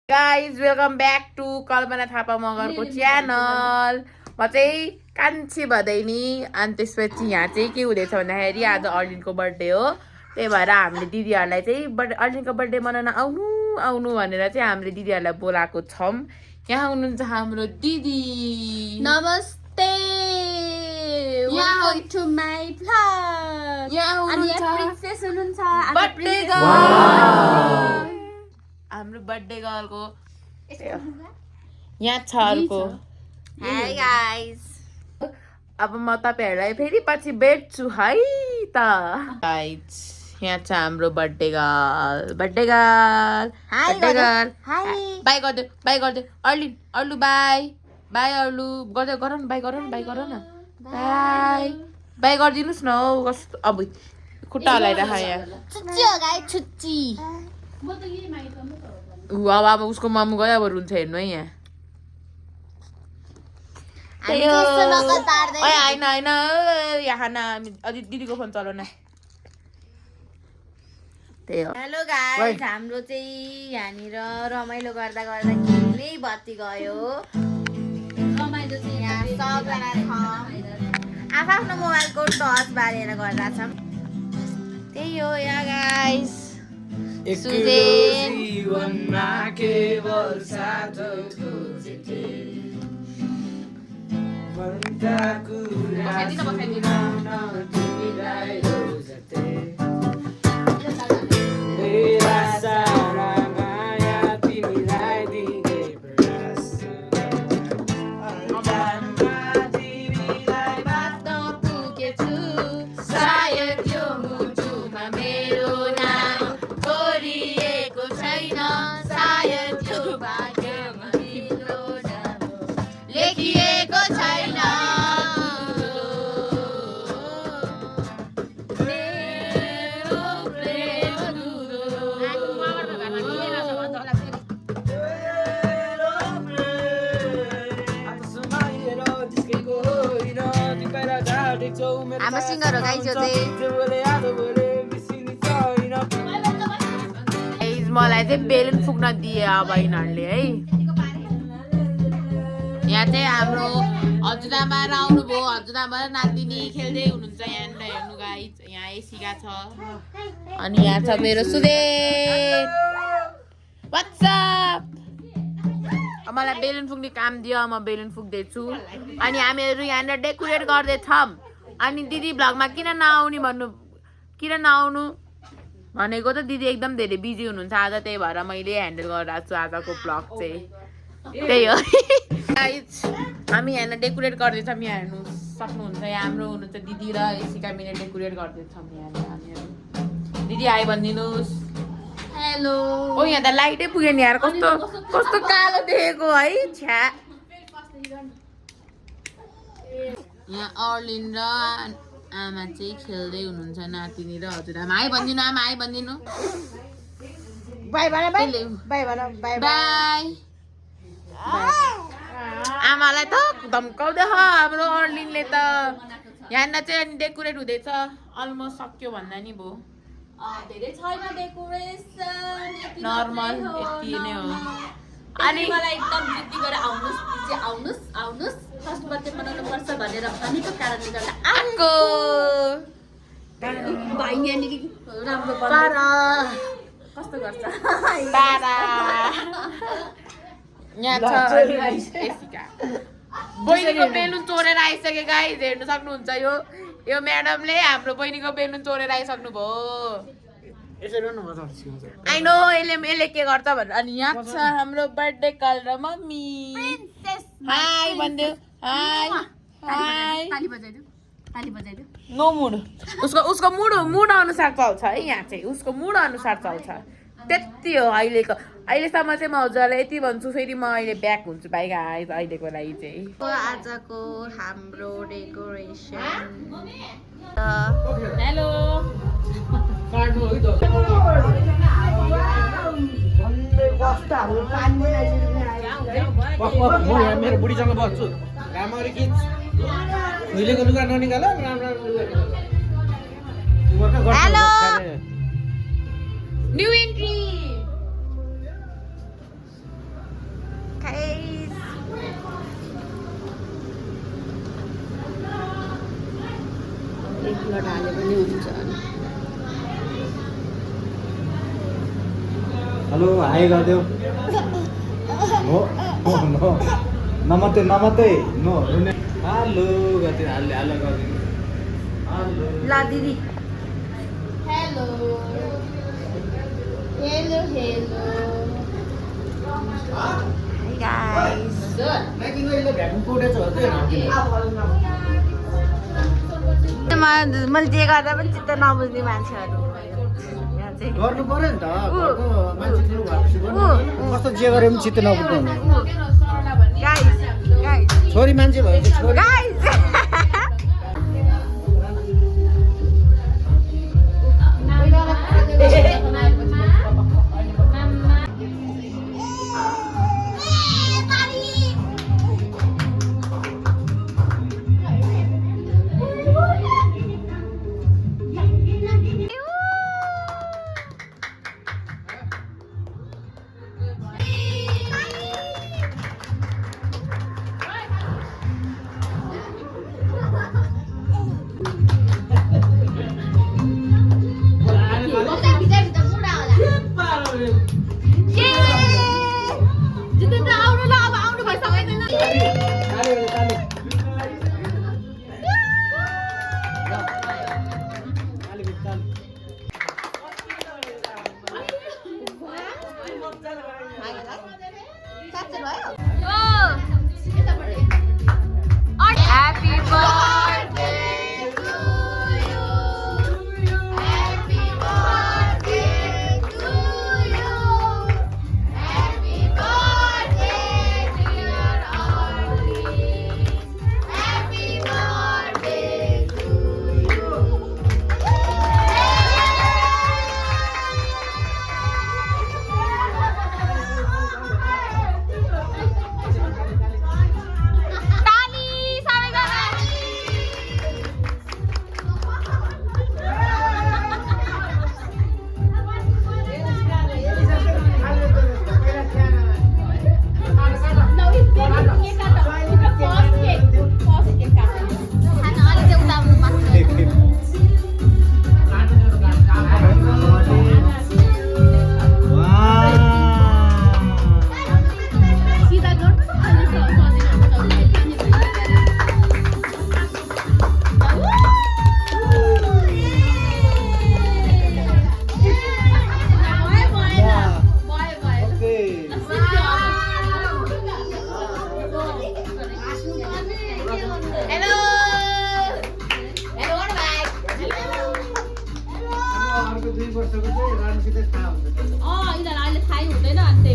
Guys welcome back to कल्पना थापा मगरको channel. म चाहिँ कान्छी भदैनी अनि त्यसपछि यहाँ चाहिँ के हुँदैछ भन्दाखेरि आज अर्लिनको बर्थडे हो। त्यही भएर हामीले दिदीहरूलाई चाहिँ अर्लिनको बर्थडे मनाउन आउनु आउनु भनेर चाहिँ हामीले दिदीहरूलाई बोलाएको छौँ। यहाँ हुनुहुन्छ हाम्रो दिदी। नमस्ते, वेलकम टु माई भ्लग। यहाँ हुनुहुन्छ प्रिन्सेस हुनुहुन्छ बर्थडे गर्ल। हाम्रो बर्थडे गर्लको यहाँ छ अर्को। हाय गाइस, अब म तपाईहरुलाई फेरि पछि भेट्छु है त। गाइस यहाँ छ हाम्रो birthday girl. Birthday girl, birthday girl. Bye गर्दै अर्लु बाइ बाइ अर्लु गर्दै गर न, बाइ गर न बाइ बाइ गरिदिनुस् न हौ। कस्तो अब खुट्टा हल्लाइराख यहाँ। छुच्ची हो गाइस, छुच्ची। अब उसको मामु गयो, अब रुन्छ हेर्नु है यहाँ। होइन यहाँ दिदीको फोन चलाउ न। त्यही हो। हेलो गाइस, हाम्रो चाहिँ यहाँनिर रमाइलो गर्दा गर्दा खेल्नै बत्ती गयो। रमाइलो चाहिँ यहाँ सबजना आफ्नो मोबाइलको टच बालेर गर्दा छौँ। त्यही हो यहाँ गाइस। जीवनमा केवल साथको जिते भन्दा कुरा सुनाउन तिमीलाई रोजते मेरा सारा माया तिमीलाई दिने प्रयास तिमीलाई बाटो पुगेछु, सायद यो मुटुमा मेरो नाम कोरिएको छैन, सायद यो भाग्यमा मेरो नाम लेखिएको छैन। मेरो प्रेम अधुरो। हाम्रो सिङ्गर हो गाइस यो चाहिँ। मलाई चाहिँ बेलुन फुक्न दिए अब यिनीहरूले है। यहाँ चाहिँ हाम्रो हजुरआमा आउनुभयो। हजुरआमा र नातिनी खेल्दै हुनुहुन्छ यहाँनिर हेर्नु गाइस। यहाँ एसीका छ। अनि यहाँ छ मेरो सुदेन। व्हाट्सअप। मलाई बेलुन फुक्ने काम दियो, म बेलुन फुक्दैछु। अनि हामीहरू यहाँनिर डेकोरेट गर्दैछौँ। अनि दिदी भ्लगमा किन नआउनु भनेको त दिदी एकदम धेरै बिजी हुनुहुन्छ आज, त्यही भएर मैले ह्यान्डल गरिरहेको छु आजको भ्लग चाहिँ। त्यही हो गाइस, हामी यहाँ डेकोरेट गर्दैछौँ। यहाँ हेर्नु सक्नुहुन्छ, यहाँ हाम्रो हुनुहुन्छ दिदी र एसिका मिले डेकोरेट गर्दैछौँ यहाँ हामीहरू। दिदी आइ भनिदिनुहोस्। हेलो। ओ यहाँ त लाइटै पुग्यो नि यार। कस्तो कस्तो कालो देखेको है छ्या। यहाँ अर्लिन र आमा चाहिँ खेल्दै हुनुहुन्छ, नातिनी र हजुरआमा। आइ भनिदिनु आमा, आइ भनिदिनु। बाई आमालाई त धम्काउँदै हाम्रो अर्लिनले त। यहाँनिर चाहिँ डेकोरेट हुँदैछ। अलमोस्ट सक्यो भन्दा नि भयो। धेरै छैन डेकोरेसन, नर्मल यति नै हो। अनि मलाई एकदम जिद्दी गरेर आउनुस् फर्स्ट बर्थडे मनाउनु पर्छ भनेर भनेको कारणले गर्दा आको भाइ यहाँनिर राम्रो पारा कस्तो गर्छ पारा। यहाँ छ एसिका। बहिनीको बेलुन चोरेर आइसक्यो गाइस, हेर्नु सक्नुहुन्छ। यो म्याडमले हाम्रो बहिनीको बेलुन चोरेर आइसक्नु भयो। आई नो यसले के गर्छ भनेर। अनि यहाँ छ हाम्रो बर्थडे गर्ल र मम्मी। हाई भनिदेऊ। हाई ताली बजाइदेऊ। No mood. उसको मुड अनुसार चल्छ है। यहाँ चाहिँ उसको मुड अनुसार चल्छ। त्यति हो अहिलेसम्म चाहिँ म हजुरलाई यति भन्छु। फेरि म अहिले ब्याक हुन्छु भाइ गाइस अहिलेको लागि चाहिँ। आजको हाम्रो डेकोरेसन। हेलो मेरो बुढीसँग बस्छु। राम्ररी खिच। उहिलेको लुगा ननिकाल। Hello new entry. ढाले पनि हुन्छ। हेलो हाई गरिदेऊ हो नो नमस्ते नमस्ते नो हेलो गति हाल गरिदिनु हेलो ल दिदी hello hello hello hi guys मैले जे गर्दा पनि चित्त नबुझ्ने मान्छेहरू गर्नु पर्यो नि त घरको मान्छे ठुलो भएपछि कस्तो जे गरे पनि चित्त नबुझ्ने छोरी मान्छे भएपछि छोरी Happy birthday to you. Happy birthday to you. Happy birthday dear Arlie. Happy birthday to you. अर्को 2 वर्षको चाहिँ रानुसितै थाहा हुन्छ यिनीहरूलाई अहिले थाहै हुँदैन अनि